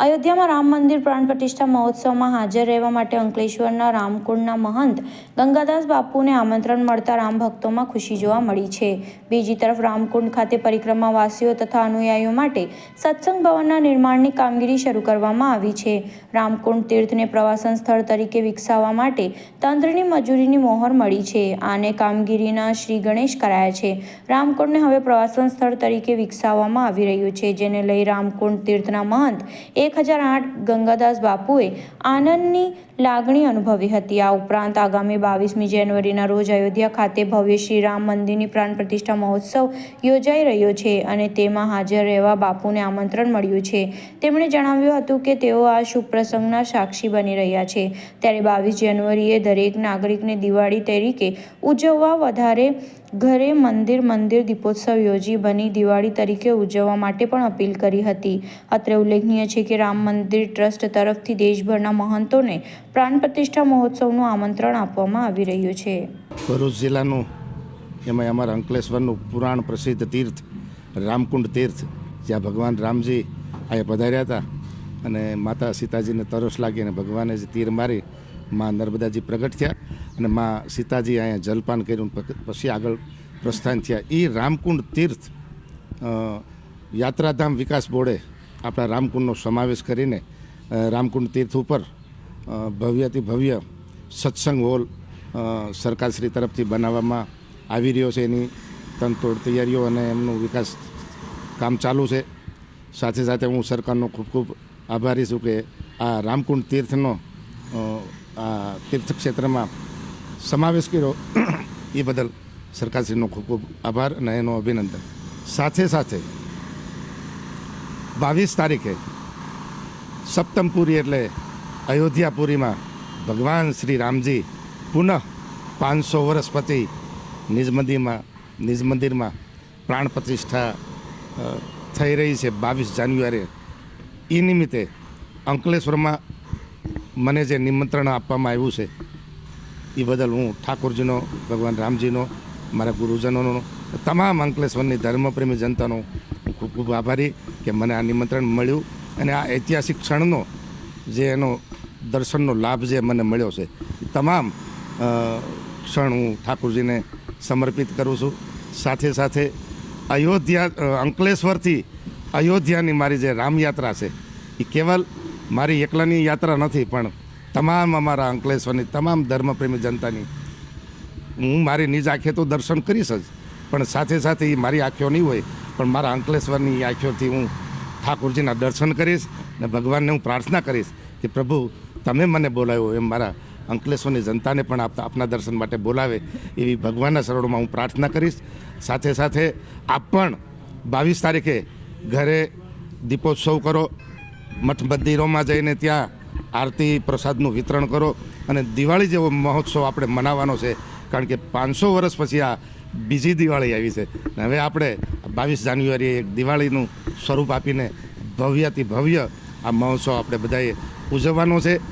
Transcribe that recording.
અયોધ્યામાં રામ મંદિર પ્રાણ પ્રતિષ્ઠા મહોત્સવમાં હાજર રહેવા માટે અંકલેશ્વરના રામકુંડના મહંત ગંગાદાસ બાપુને આમંત્રણ મળતા રામ ભક્તોમાં ખુશી જોવા મળી છે। બીજી તરફ રામકુંડ ખાતે પરિક્રમાવાસીઓ તથા અનુયાયીઓ માટે સત્સંગ ભવનના નિર્માણની કામગીરી શરૂ કરવામાં આવી છે। રામકુંડ તીર્થને પ્રવાસન સ્થળ તરીકે વિકસાવવા માટે તંત્રની મંજૂરીની મોહર મળી છે। આને કામગીરીના શ્રી ગણેશ કરાયા છે। રામકુંડને હવે પ્રવાસન સ્થળ તરીકે વિકસાવવામાં આવી રહ્યું છે, જેને લઈ રામકુંડ તીર્થના મહંત 1008 ગંગાદાસ બાપુએ આનંદની લાગણી અનુભવી હતી। આ ઉપરાંત આગામી 22મી જાન્યુઆરીના રોજ અયોધ્યા ખાતે ભવ્ય શ્રી રામ મંદિરની પ્રાણ પ્રતિષ્ઠા મહોત્સવ યોજાઈ રહ્યો છે અને તેમાં હાજર રહેવા બાપુને આમંત્રણ મળ્યું છે। તેમણે જણાવ્યું હતું કે તેઓ આ શુભ પ્રસંગના સાક્ષી બની રહ્યા છે, ત્યારે 22 જાન્યુઆરીએ દરેક નાગરિકને દિવાળી તરીકે ઉજવવા વધારે ઘરે મંદિર દીપોત્સવ યોજી બની દિવાળી તરીકે ઉજવવા માટે પણ અપીલ કરી હતી। અત્રે ઉલ્લેખનીય છે કે રામ મંદિર ટ્રસ્ટ તરફથી દેશભરના મહંતોને પ્રાણ પ્રતિષ્ઠા મહોત્સવનું આમંત્રણ આપવામાં આવી રહ્યું છે। ભરૂચ જિલ્લાનું એમાં અમારા અંકલેશ્વરનું પુરાણ પ્રસિદ્ધ તીર્થ રામકુંડ તીર્થ, જ્યાં ભગવાન રામજી અહીંયા પધાર્યા હતા અને માતા સીતાજીને તરસ લાગી અને ભગવાને જે તીર મારી માં નર્મદાજી પ્રગટ થયા અને માં સીતાજી અહીંયા જલપાન કર્યું પછી આગળ પ્રસ્થાન થયા। એ રામકુંડ તીર્થ યાત્રાધામ વિકાસ બોર્ડે આપણા રામકુંડનો સમાવેશ કરીને રામકુંડ તીર્થ ઉપર ભવ્યથી ભવ્ય સત્સંગ હોલ સરકારશ્રી તરફથી બનાવવામાં આવી રહ્યો છે। એની તનતોડ તૈયારીઓ અને એમનું વિકાસ કામ ચાલુ છે। સાથે સાથે હું સરકારનો ખૂબ ખૂબ આભારી છું કે આ રામકુંડ તીર્થનો આ તીર્થક્ષેત્રમાં સમાવેશ કર્યો એ બદલ સરકારશ્રીનો ખૂબ ખૂબ આભાર અને એનો અભિનંદન। સાથે સાથે 22 તારીખે સપ્તમપુરી એટલે અયોધ્યાપુરીમાં ભગવાન શ્રી રામજી પુનઃ 500 વર્ષ પછી નિજ મંદિરમાં પ્રાણ પ્રતિષ્ઠા થઈ રહી છે 22 જાન્યુઆરીએ। એ નિમિત્તે અંકલેશ્વરમાં મને જે નિમંત્રણ આપવામાં આવ્યું છે એ બદલ હું ઠાકોરજીનો, ભગવાન રામજીનો, મારા ગુરુજનોનો, તમામ અંકલેશ્વરની ધર્મપ્રેમી જનતાનો હું ખૂબ ખૂબ આભારી કે મને આ નિમંત્રણ મળ્યું અને આ ઐતિહાસિક ક્ષણનો જે એનો દર્શનનો લાભ જે મને મળ્યો છે એ તમામ ક્ષણ હું ઠાકોરજીને સમર્પિત કરું છું। સાથે સાથે અંકલેશ્વરથી અયોધ્યાની મારી જે રામયાત્રા છે એ કેવલ મારી એકલાની યાત્રા નથી, પણ તમામ અમારા અંકલેશ્વરની તમામ ધર્મપ્રેમી જનતાની હું મારી નિજ આંખે તો દર્શન કરીશ જ, પણ સાથે સાથે એ મારી આંખો નહીં હોય પણ મારા અંકલેશ્વરની આંખોથી હું ઠાકોરજીના દર્શન કરીશ અને ભગવાનને હું પ્રાર્થના કરીશ કે પ્રભુ તમે મને બોલાવ્યો એમ મારા અંકલેશ્વરની જનતાને પણ આપના દર્શન માટે બોલાવે એવી ભગવાનના શરણોમાં હું પ્રાર્થના કરીશ। સાથે સાથે આપ પણ 22 તારીખે ઘરે દીપોત્સવ કરો, મઠ મંદિરોમાં જઈને ત્યાં આરતી પ્રસાદનું વિતરણ કરો અને દિવાળી જેવો મહોત્સવ આપણે મનાવવાનો છે, કારણ કે 500 વર્ષ પછી આ બીજી દિવાળી આવી છે। હવે આપણે 22 જાન્યુઆરીએ એક દિવાળીનું સ્વરૂપ આપીને ભવ્યથી ભવ્ય આ મહોત્સવ આપણે બધાએ ઉજવવાનો છે।